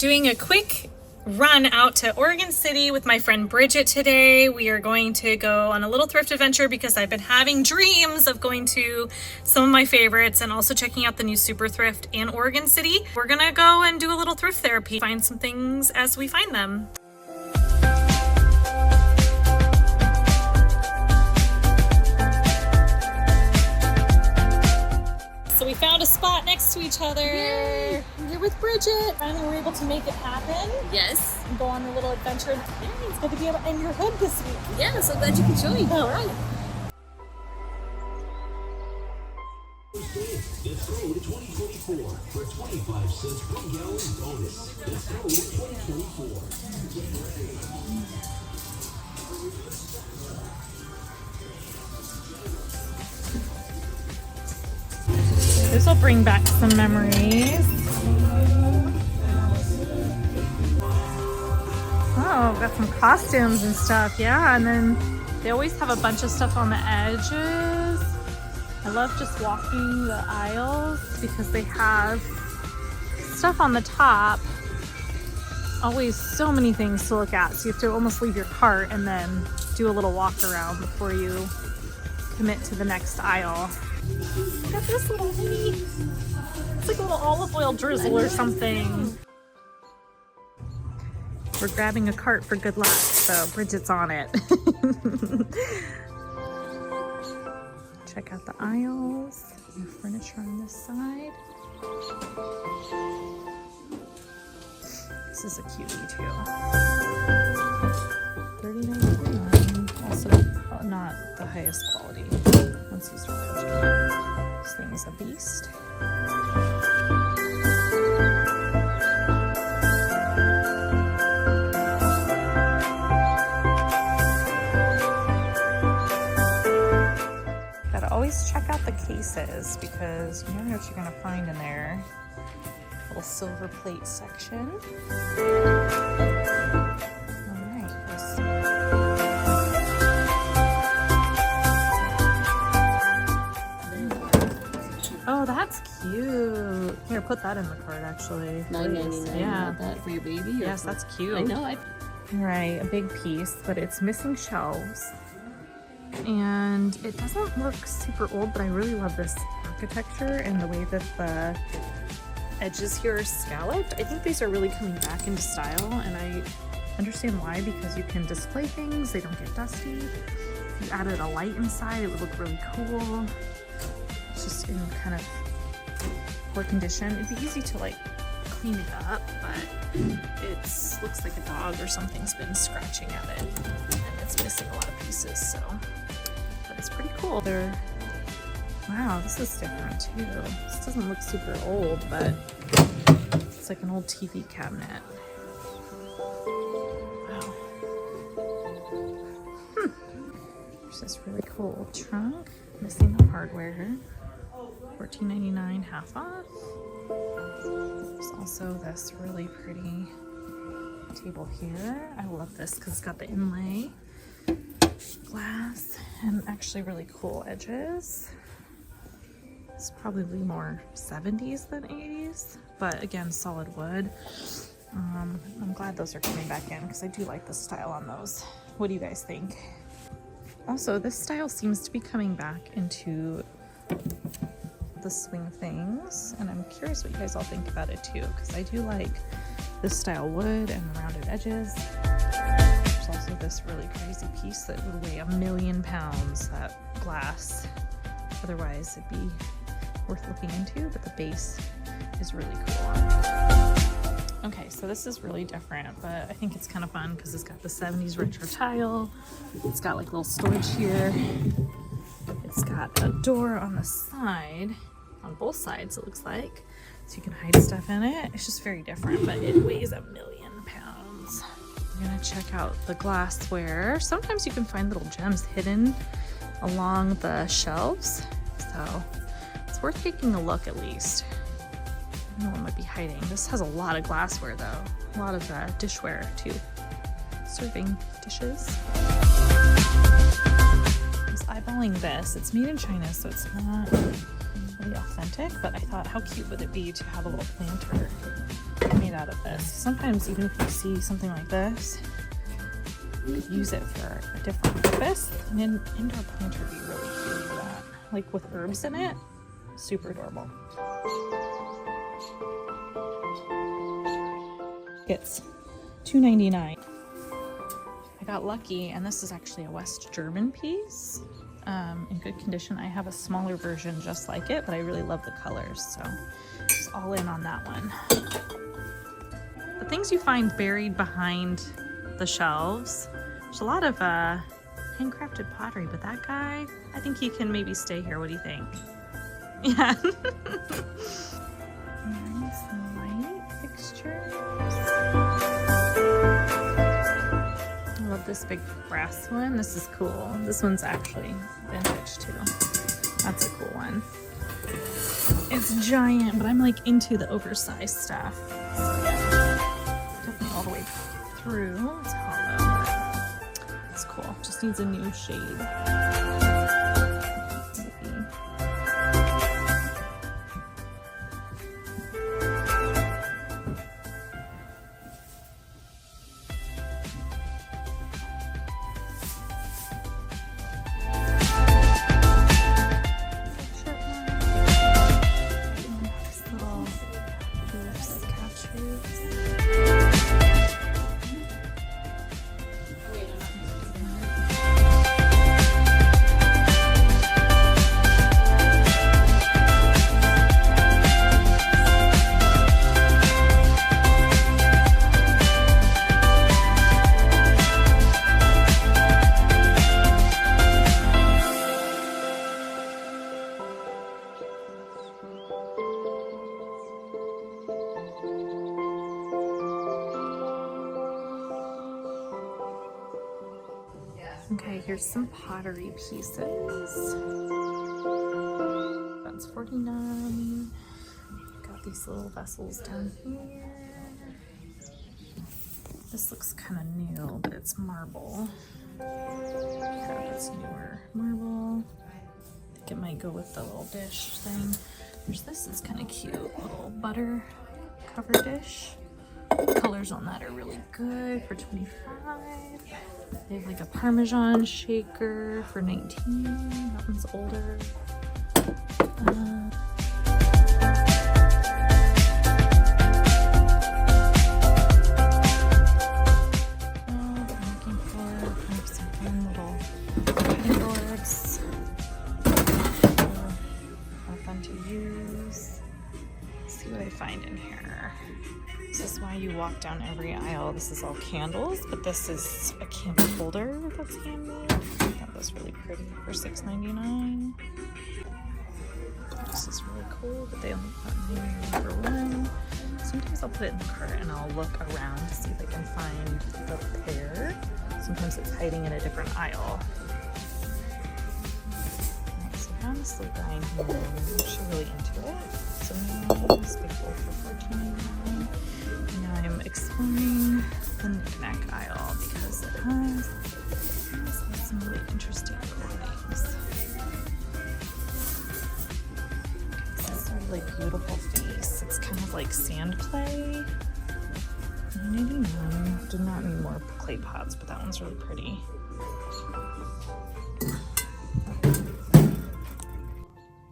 Doing a quick run out to Oregon City with my friend Bridget today. We are going to go on a little thrift adventure because I've been having dreams of going to some of my favorites and also checking out the new Super Thrift in Oregon City. We're gonna go and do a little thrift therapy, find some things as we find them. So we found a spot next to each other. Yay. We're with Bridget. Finally, we're able to make it happen. Yes. And go on a little adventure. Yay, it's good to be in your hood this week. Yeah, so glad you could join. All right. It's Road 2024 for 25 cents per gallon bonus. It's Road 2024. This will bring back some memories. Oh, got some costumes and stuff. Yeah, and then they always have a bunch of stuff on the edges. I love just walking the aisles because they have stuff on the top. Always so many things to look at. So you have to almost leave your cart and then do a little walk around before you commit to the next aisle. Look at this little mini. It's like a little olive oil drizzle or something. We're grabbing a cart for good luck, so Bridget's on it. Check out the aisles. New furniture on this side. This is a cutie too. $39.99. Also, not the highest quality. Once you start touching it, this thing is a beast. Gotta always check out the cases because you never know what you're gonna find in there. Little silver plate section. Oh, that's cute. Here, put that in the cart actually. $9.99. Yeah. That for your baby? Yes, that's cute. I know. Right, a big piece, but it's missing shelves. And it doesn't look super old, but I really love this architecture and the way that the edges here are scalloped. I think these are really coming back into style, and I understand why, because you can display things, they don't get dusty. If you added a light inside, it would look really cool. It's just in kind of poor condition. It'd be easy to like clean it up, but it looks like a dog or something's been scratching at it, and it's missing a lot of pieces, so. But it's pretty cool. Wow, this is different too. This doesn't look super old, but it's like an old TV cabinet. Wow. There's this really cool trunk, missing the hardware. $14.99 half off. There's also this really pretty table here. I love this because it's got the inlay glass and actually really cool edges. It's probably more 70s than 80s, but again, solid wood. I'm glad those are coming back in because I do like the style on those. What do you guys think? Also, this style seems to be coming back into the swing things, and I'm curious what you guys all think about it too, because I do like this style wood and the rounded edges. There's also this really crazy piece that would weigh 1,000,000 pounds, that glass. Otherwise it'd be worth looking into, but the base is really cool. Okay, so this is really different, but I think it's kind of fun because it's got the 70s retro tile. It's got like little storage here. It's got a door on the side, on both sides it looks like, so you can hide stuff in it. It's just very different, but it weighs 1,000,000 pounds. I'm gonna check out the glassware. Sometimes you can find little gems hidden along the shelves, so it's worth taking a look at least. No one might be hiding. This has a lot of glassware though, a lot of dishware too, serving dishes. Eyeballing this, it's made in China, so it's not really authentic, but I thought how cute would it be to have a little planter made out of this. Sometimes even if you see something like this, you could use it for a different purpose. And an indoor planter would be really cute for that. Like with herbs in it, super adorable. It's $2.99. I got lucky, and this is actually a West German piece. In good condition. I have a smaller version just like it, but I really love the colors, so just all in on that one. The things you find buried behind the shelves, there's a lot of handcrafted pottery, but that guy, I think he can maybe stay here. What do you think? Yeah. Nice light fixtures. I love this big brass one. This is cool. This one's actually vintage too. That's a cool one. It's giant, but I'm like into the oversized stuff. Definitely all the way through. It's hollow. It's cool. Just needs a new shade. Okay, here's some pottery pieces. That's $49. Got these little vessels down here. This looks kind of new, but it's marble. It's newer marble. I think it might go with the little dish thing. There's this, it's kind of cute. Little butter cover dish. The colors on that are really good for $25. They have like a Parmesan shaker for $19. That one's older. I'm looking for kind of some fun little cutting boards. Are fun to use. Let's see what I find in here. This is why you walk down every aisle. This is all candles, but this is a candle holder that's handmade. I thought that was really pretty for $6.99. This is really cool, but they only got me number one. Sometimes I'll put it in the cart and I'll look around to see if I can find the pair. Sometimes it's hiding in a different aisle. So I found this little guy in here. I'm actually really into it. So now this big bowl for $14.99. Now I'm exploring the knick-knack aisle because it has some really interesting things. This is a really beautiful piece. It's kind of like sand clay. $9.99. Did not need more clay pots, but that one's really pretty.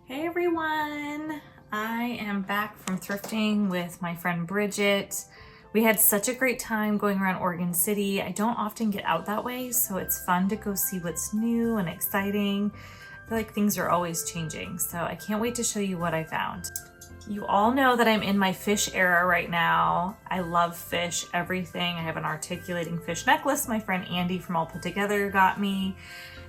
Hey everyone! I am back from thrifting with my friend Bridget. We had such a great time going around Oregon City. I don't often get out that way, so it's fun to go see what's new and exciting. I feel like things are always changing, so I can't wait to show you what I found. You all know that I'm in my fish era right now. I love fish, everything. I have an articulating fish necklace my friend Andy from All Put Together got me.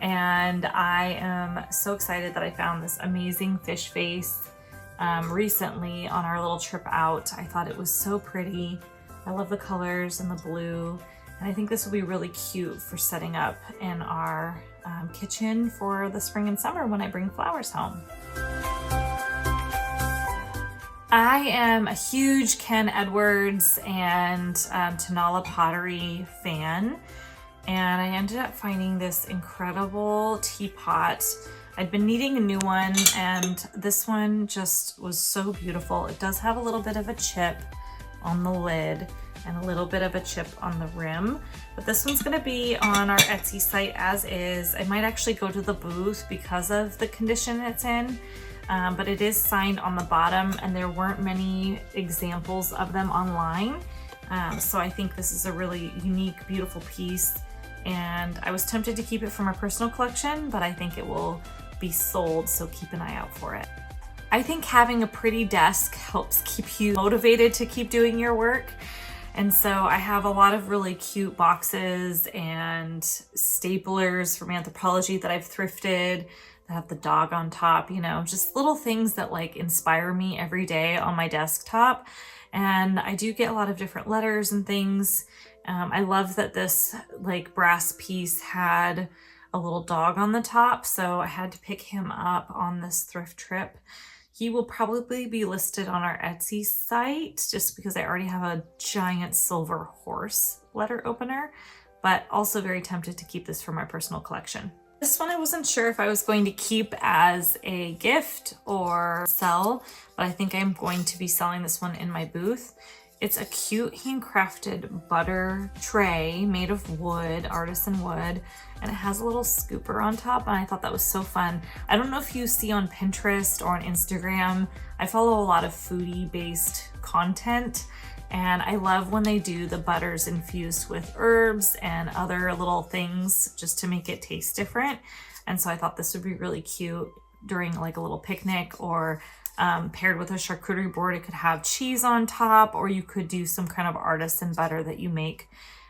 And I am so excited that I found this amazing fish face recently on our little trip out. I thought it was so pretty. I love the colors and the blue. And I think this will be really cute for setting up in our kitchen for the spring and summer when I bring flowers home. I am a huge Ken Edwards and Tanala pottery fan, and I ended up finding this incredible teapot. I'd been needing a new one, and this one just was so beautiful. It does have a little bit of a chip, on the lid and a little bit of a chip on the rim. But this one's gonna be on our Etsy site as is. I might actually go to the booth because of the condition it's in, but it is signed on the bottom and there weren't many examples of them online. So I think this is a really unique, beautiful piece. And I was tempted to keep it for my personal collection, but I think it will be sold, so keep an eye out for it. I think having a pretty desk helps keep you motivated to keep doing your work. And so I have a lot of really cute boxes and staplers from Anthropologie that I've thrifted that have the dog on top, you know, just little things that like inspire me every day on my desktop. And I do get a lot of different letters and things. I love that this like brass piece had a little dog on the top, so I had to pick him up on this thrift trip. He will probably be listed on our Etsy site just because I already have a giant silver horse letter opener, but also very tempted to keep this for my personal collection. This one I wasn't sure if I was going to keep as a gift or sell, but I think I'm going to be selling this one in my booth. It's a cute handcrafted butter tray made of wood, artisan wood, and it has a little scooper on top, and I thought that was so fun. I don't know if you see on Pinterest or on Instagram, I follow a lot of foodie-based content, and I love when they do the butters infused with herbs and other little things just to make it taste different. And so I thought this would be really cute during like a little picnic, or paired with a charcuterie board. It could have cheese on top, or you could do some kind of artisan butter that you make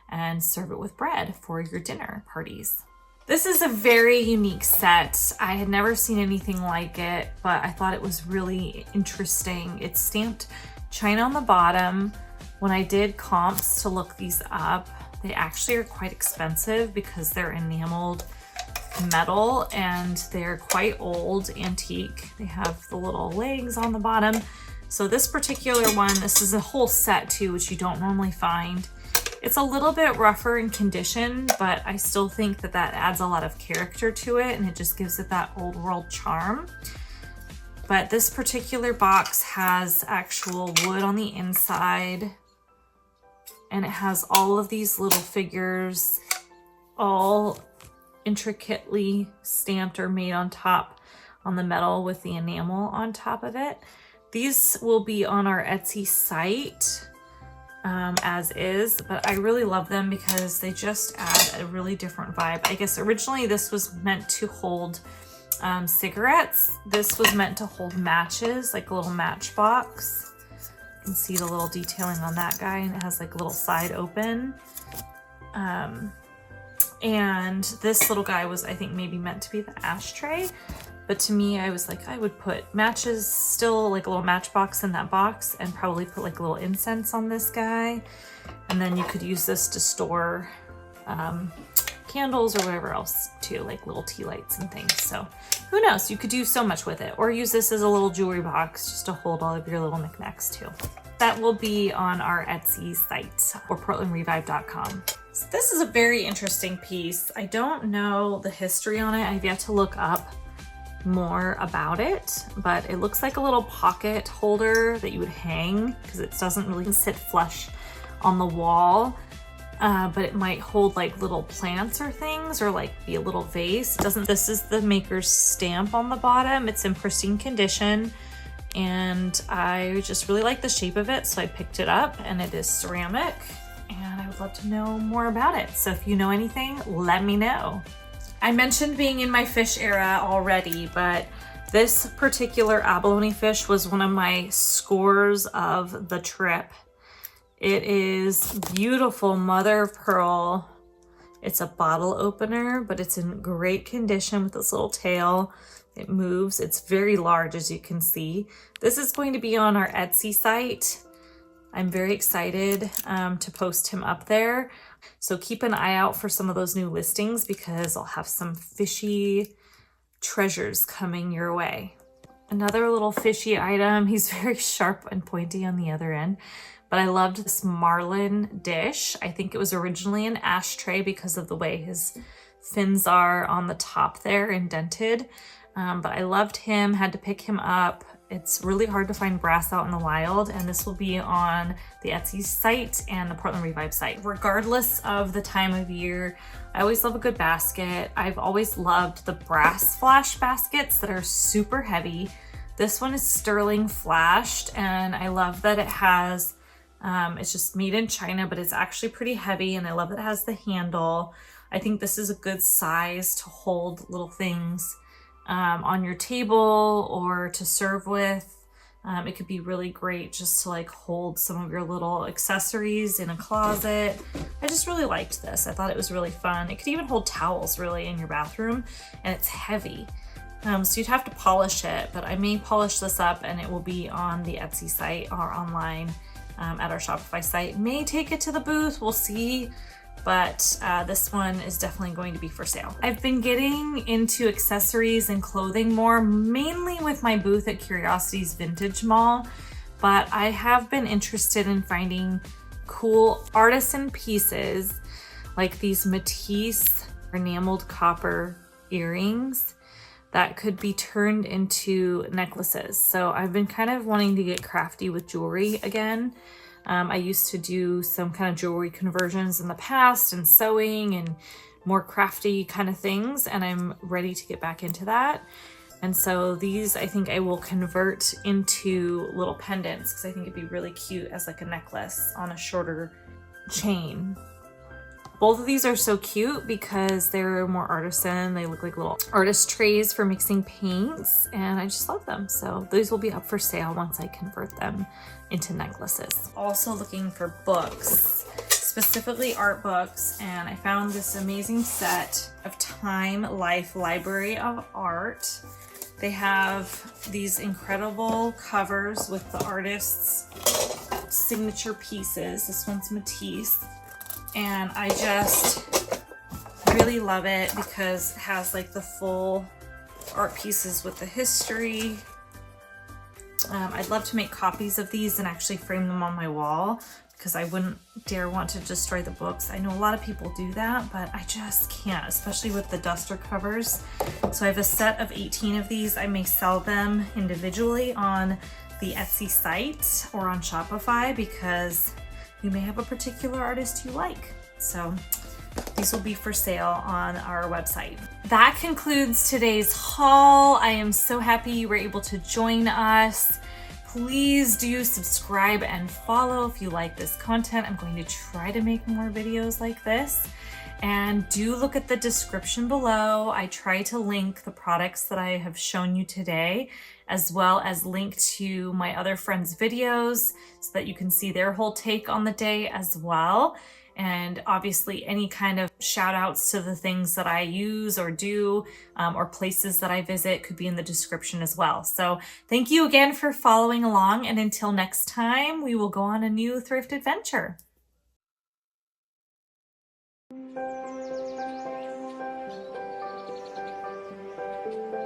and serve it with bread for your dinner parties. This is a very unique set. I had never seen anything like it, but I thought it was really interesting. It's stamped China on the bottom. When I did comps to look these up, they actually are quite expensive because they're enameled metal and they're quite old, antique. They have the little legs on the bottom. So this particular one, this is a whole set too, which you don't normally find. It's a little bit rougher in condition, but I still think that that adds a lot of character to it and it just gives it that old world charm. But this particular box has actual wood on the inside, and it has all of these little figures, all intricately stamped or made on top on the metal with the enamel on top of it. These will be on our Etsy site as is, but I really love them because they just add a really different vibe. I guess originally this was meant to hold cigarettes. This was meant to hold matches, like a little matchbox. You can see the little detailing on that guy, and it has like a little side open. And this little guy was, I think, maybe meant to be the ashtray. But to me, I was like, I would put matches, still like a little matchbox in that box, and probably put like a little incense on this guy. And then you could use this to store candles or whatever else too, like little tea lights and things. So who knows, you could do so much with it, or use this as a little jewelry box just to hold all of your little knickknacks too. That will be on our Etsy site or portlandrevive.com. So this is a very interesting piece. I don't know the history on it. I've yet to look up more about it, but it looks like a little pocket holder that you would hang because it doesn't really sit flush on the wall. But it might hold like little plants or things, or like be a little vase. This is the maker's stamp on the bottom. It's in pristine condition, and I just really like the shape of it, so I picked it up, and it is ceramic, and I would love to know more about it. So if you know anything, let me know. I mentioned being in my fish era already, but this particular abalone fish was one of my scores of the trip. It is beautiful mother of pearl. It's a bottle opener, but it's in great condition with this little tail. It moves. It's very large, as you can see. This is going to be on our Etsy site. I'm very excited to post him up there. So keep an eye out for some of those new listings because I'll have some fishy treasures coming your way. Another little fishy item. He's very sharp and pointy on the other end, but I loved this marlin dish. I think it was originally an ashtray because of the way his fins are on the top there, indented. But I loved him, had to pick him up. It's really hard to find brass out in the wild, and this will be on the Etsy site and the Portland Revive site. Regardless of the time of year, I always love a good basket. I've always loved the brass flash baskets that are super heavy. This one is sterling flashed, and I love that it has, it's just made in China, but it's actually pretty heavy, and I love that it has the handle. I think this is a good size to hold little things on your table or to serve with. It could be really great just to like hold some of your little accessories in a closet. I just really liked this. I thought it was really fun. It could even hold towels really in your bathroom, and it's heavy. So you'd have to polish it, but I may polish this up and it will be on the Etsy site or online at our Shopify site. May take it to the booth, we'll see. But this one is definitely going to be for sale. I've been getting into accessories and clothing more, mainly with my booth at Curiosities Vintage Mall, but I have been interested in finding cool artisan pieces like these Matisse enameled copper earrings that could be turned into necklaces. So I've been kind of wanting to get crafty with jewelry again. I used to do some kind of jewelry conversions in the past and sewing and more crafty kind of things, and I'm ready to get back into that. And so these I think I will convert into little pendants because I think it'd be really cute as like a necklace on a shorter chain. Both of these are so cute because they're more artisan. They look like little artist trays for mixing paints, and I just love them. So these will be up for sale once I convert them into necklaces. Also looking for books, specifically art books, and I found this amazing set of Time Life Library of Art. They have these incredible covers with the artist's signature pieces. This one's Matisse. And I just really love it because it has like the full art pieces with the history. I'd love to make copies of these and actually frame them on my wall because I wouldn't dare want to destroy the books. I know a lot of people do that, but I just can't, especially with the duster covers. So I have a set of 18 of these. I may sell them individually on the Etsy site or on Shopify because you may have a particular artist you like. So these will be for sale on our website. That concludes today's haul. I am so happy you were able to join us. Please do subscribe and follow if you like this content. I'm going to try to make more videos like this. And do look at the description below. I try to link the products that I have shown you today, as well as link to my other friends' videos so that you can see their whole take on the day as well. And obviously any kind of shout outs to the things that I use or do or places that I visit could be in the description as well. So thank you again for following along, and until next time, we will go on a new thrift adventure.